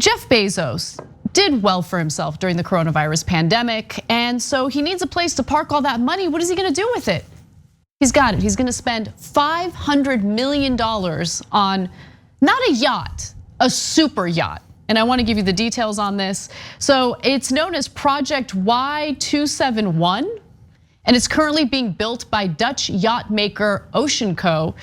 Jeff Bezos did well for himself during the coronavirus pandemic, and so he needs a place to park all that money. What is he gonna do with it? He's got it. He's gonna spend $500 million on not a yacht, a super yacht. And I wanna give you the details on this. So it's known as Project Y271, and it's currently being built by Dutch yacht maker Ocean Co.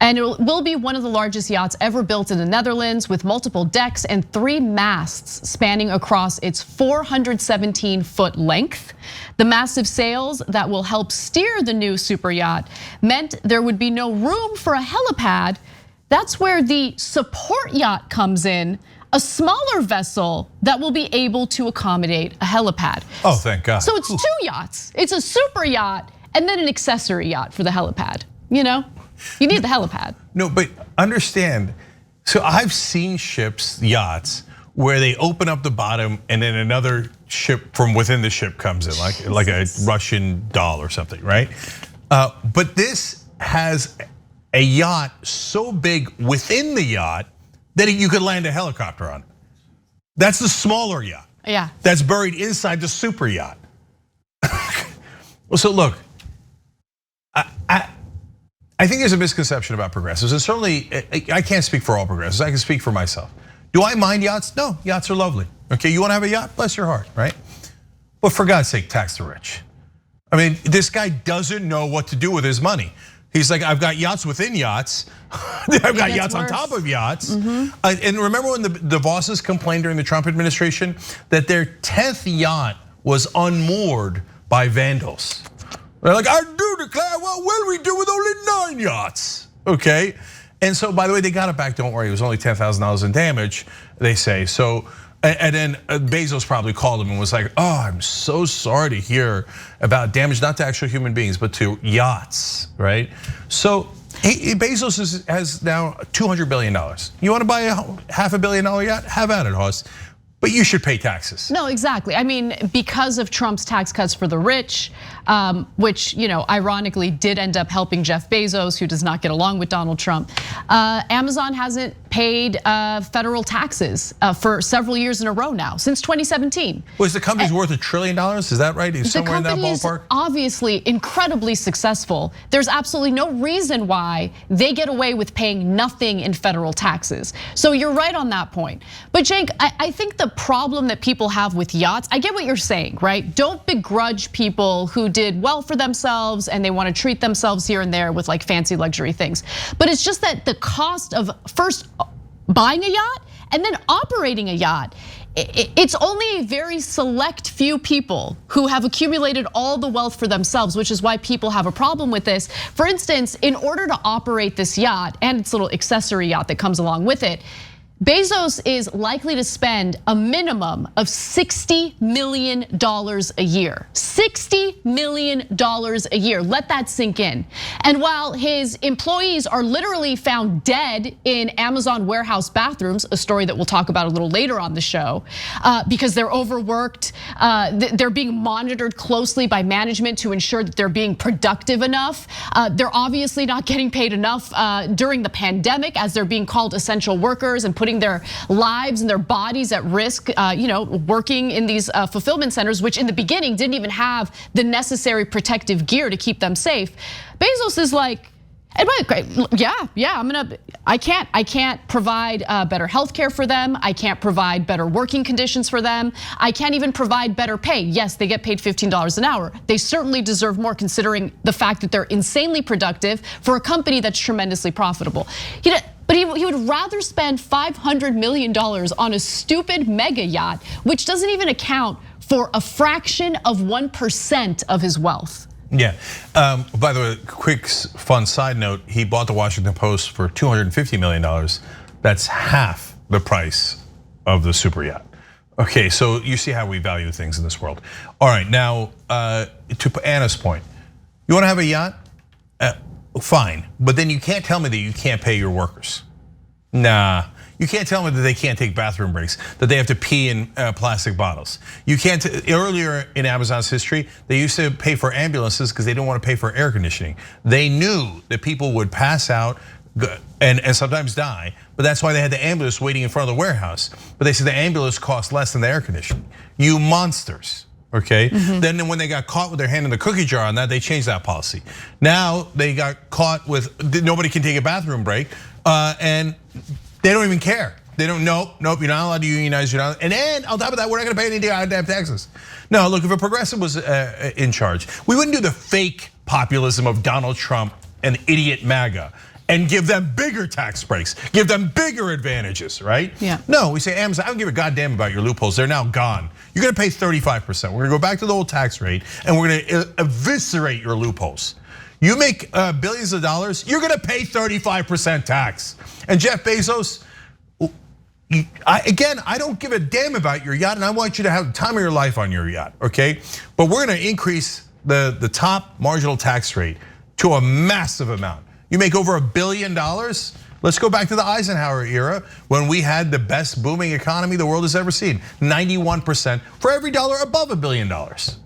And it will be one of the largest yachts ever built in the Netherlands, with multiple decks and 3 masts spanning across its 417-foot length. The massive sails that will help steer the new super yacht meant there would be no room for a helipad. That's where the support yacht comes in, a smaller vessel that will be able to accommodate a helipad. Oh, thank God. So it's 2 yachts. It's a super yacht and then an accessory yacht for the helipad, you know? You need the helipad. No, but understand, so I've seen ships, yachts, where they open up the bottom and then another ship from within the ship comes in, like a Russian doll or something, right? But this has a yacht so big within the yacht that you could land a helicopter on it. That's the smaller yacht. Yeah. That's buried inside the super yacht. Well, so look, I think there's a misconception about progressives, and certainly I can't speak for all progressives. I can speak for myself. Do I mind yachts? No, yachts are lovely. Okay, you want to have a yacht? Bless your heart, right? But for God's sake, tax the rich. I mean, this guy doesn't know what to do with his money. He's like, I've got yachts within yachts. I've got yachts on top of yachts. And remember when the DeVosses complained during the Trump administration that their 10th yacht was unmoored by vandals? They're like, I do declare, what will we do with only 9 yachts? Okay, and so by the way, they got it back, don't worry, it was only $10,000 in damage, they say. So, and then Bezos probably called him and was like, oh, I'm so sorry to hear about damage, not to actual human beings, but to yachts, right? So Bezos has now $200 billion. You wanna buy a $500 million yacht? Have at it, Hoss. But you should pay taxes. No, exactly. I mean, because of Trump's tax cuts for the rich, which ironically did end up helping Jeff Bezos, who does not get along with Donald Trump. Amazon hasn't paid federal taxes for several years in a row now, since 2017. Was the company's worth $1 trillion? Is that right? Is somewhere in that ballpark? The company is obviously incredibly successful. There's absolutely no reason why they get away with paying nothing in federal taxes. So you're right on that point. But Cenk, I think the problem that people have with yachts, I get what you're saying, right? Don't begrudge people who did well for themselves and they want to treat themselves here and there with like fancy luxury things. But it's just that the cost of first buying a yacht and then operating a yacht, it's only a very select few people who have accumulated all the wealth for themselves, which is why people have a problem with this. For instance, in order to operate this yacht and its little accessory yacht that comes along with it, Bezos is likely to spend a minimum of $60 million a year. $60 million a year, let that sink in. And while his employees are literally found dead in Amazon warehouse bathrooms, a story that we'll talk about a little later on the show, because they're overworked, they're being monitored closely by management to ensure that they're being productive enough. They're obviously not getting paid enough during the pandemic as they're being called essential workers and putting their lives and their bodies at risk, working in these fulfillment centers, which in the beginning didn't even have the necessary protective gear to keep them safe. Bezos is like, I can't provide better healthcare for them. I can't provide better working conditions for them. I can't even provide better pay. Yes, they get paid $15 an hour. They certainly deserve more considering the fact that they're insanely productive for a company that's tremendously profitable. But he would rather spend $500 million on a stupid mega yacht, which doesn't even account for a fraction of 1% of his wealth. Yeah, by the way, quick fun side note, he bought the Washington Post for $250 million. That's half the price of the super yacht. Okay, so you see how we value things in this world. All right, now to Anna's point, you wanna have a yacht? Fine, but then you can't tell me that you can't pay your workers. Nah, you can't tell me that they can't take bathroom breaks, that they have to pee in plastic bottles. You can't, earlier in Amazon's history, they used to pay for ambulances because they didn't want to pay for air conditioning. They knew that people would pass out and sometimes die but that's why they had the ambulance waiting in front of the warehouse. But they said the ambulance cost less than the air conditioning. You monsters, okay? Then when they got caught with their hand in the cookie jar on that, they changed that policy. Now they got caught with nobody can take a bathroom break, and they don't even care. They don't, nope, you're not allowed to unionize, you're not, and then on top of that, we're not gonna pay any goddamn taxes. No, look, if a progressive was in charge, we wouldn't do the fake populism of Donald Trump and idiot MAGA and give them bigger tax breaks, give them bigger advantages, right? Yeah. No, we say, Amazon, I don't give a goddamn about your loopholes, they're now gone. You're gonna pay 35%. We're gonna go back to the old tax rate and we're gonna eviscerate your loopholes. You make billions of dollars, you're gonna pay 35% tax. And Jeff Bezos, again, I don't give a damn about your yacht and I want you to have the time of your life on your yacht, okay? But we're gonna increase the top marginal tax rate to a massive amount. You make over $1 billion. Let's go back to the Eisenhower era when we had the best booming economy the world has ever seen. 91% for every dollar above $1 billion,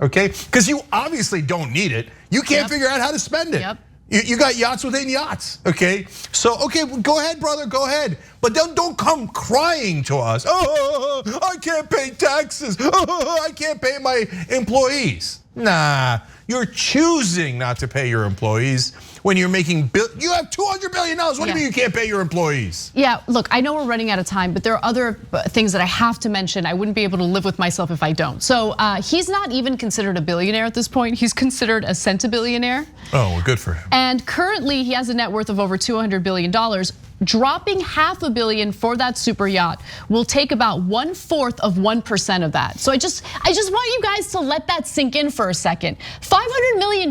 okay? Because you obviously don't need it. You can't figure out how to spend it. You got yachts within yachts, okay? So, okay, go ahead, brother, go ahead. But don't come crying to us. Oh, I can't pay taxes. Oh, I can't pay my employees. Nah, you're choosing not to pay your employees when you're making, you have $200 billion. What do you mean you can't pay your employees? Yeah, look, I know we're running out of time, but there are other things that I have to mention. I wouldn't be able to live with myself if I don't. So he's not even considered a billionaire at this point. He's considered a centibillionaire. Oh, well, good for him. And currently he has a net worth of over $200 billion. Dropping $500 million for that super yacht will take about 1/4 of 1% of that. So I just want you guys to let that sink in for a second. $500 million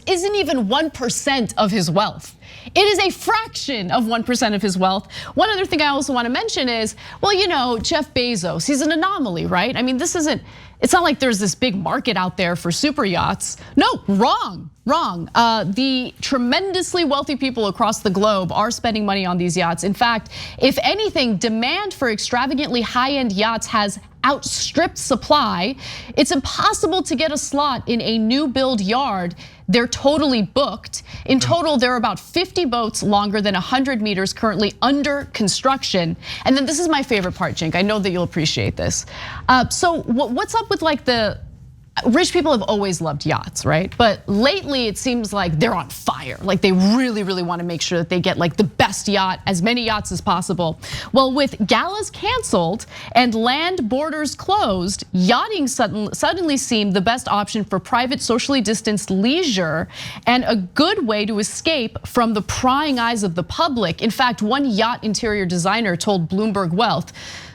isn't even 1% of his wealth. It is a fraction of 1% of his wealth. One other thing I also want to mention is, well, you know, Jeff Bezos, he's an anomaly, right? I mean, it's not like there's this big market out there for super yachts. No, wrong. The tremendously wealthy people across the globe are spending money on these yachts. In fact, if anything, demand for extravagantly high-end yachts has outstripped supply. It's impossible to get a slot in a new build yard. They're totally booked. In total, there are about 50 boats longer than 100 meters currently under construction. And then this is my favorite part, Cenk. I know that you'll appreciate this. So what's up with like the rich people have always loved yachts, right? But lately it seems like they're on fire. Like they really want to make sure that they get like the best yacht, as many yachts as possible. Well, with galas canceled and land borders closed, yachting suddenly seemed the best option for private, socially distanced leisure and a good way to escape from the prying eyes of the public. In fact, one yacht interior designer told Bloomberg Wealth,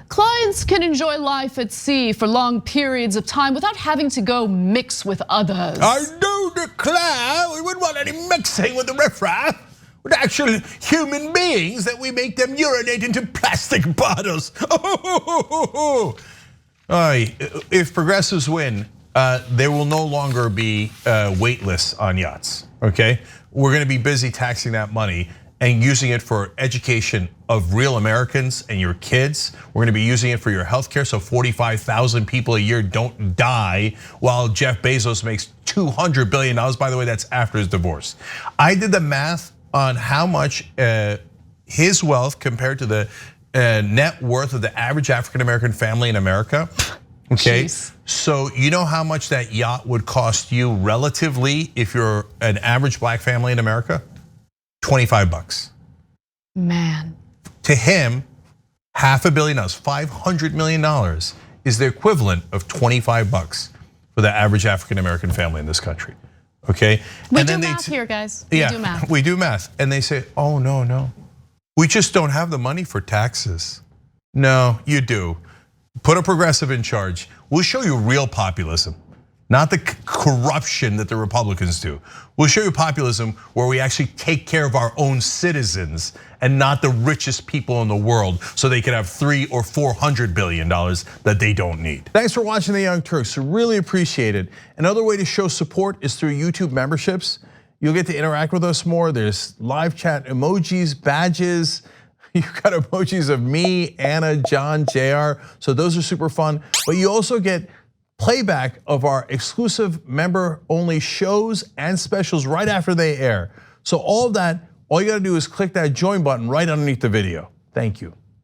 clients can enjoy life at sea for long periods of time without having to go mix with others. I do declare we wouldn't want any mixing with the riffraff, with actual human beings, that we make them urinate into plastic bottles. If progressives win, there will no longer be wait lists on yachts, okay? We're gonna be busy taxing that money and using it for education of real Americans and your kids. We're gonna be using it for your healthcare, so 45,000 people a year don't die while Jeff Bezos makes $200 billion. By the way, that's after his divorce. I did the math on how much his wealth compared to the net worth of the average African-American family in America. Okay, so you know how much that yacht would cost you relatively if you're an average black family in America? $25. Man. To him, $500 million, $500 million is the equivalent of $25 for the average African-American family in this country, okay? We do math here, guys. We do math. We do math. And they say, oh, no. We just don't have the money for taxes. No, you do. Put a progressive in charge. We'll show you real populism, not the corruption that the Republicans do. We'll show you populism where we actually take care of our own citizens and not the richest people in the world so they can have $300 or $400 billion that they don't need. Thanks for watching the Young Turks, really appreciate it. Another way to show support is through YouTube memberships. You'll get to interact with us more. There's live chat emojis, badges. You've got emojis of me, Anna, John, JR. So those are super fun. But you also get playback of our exclusive member-only shows and specials right after they air. So all of that, all you gotta do is click that join button right underneath the video. Thank you.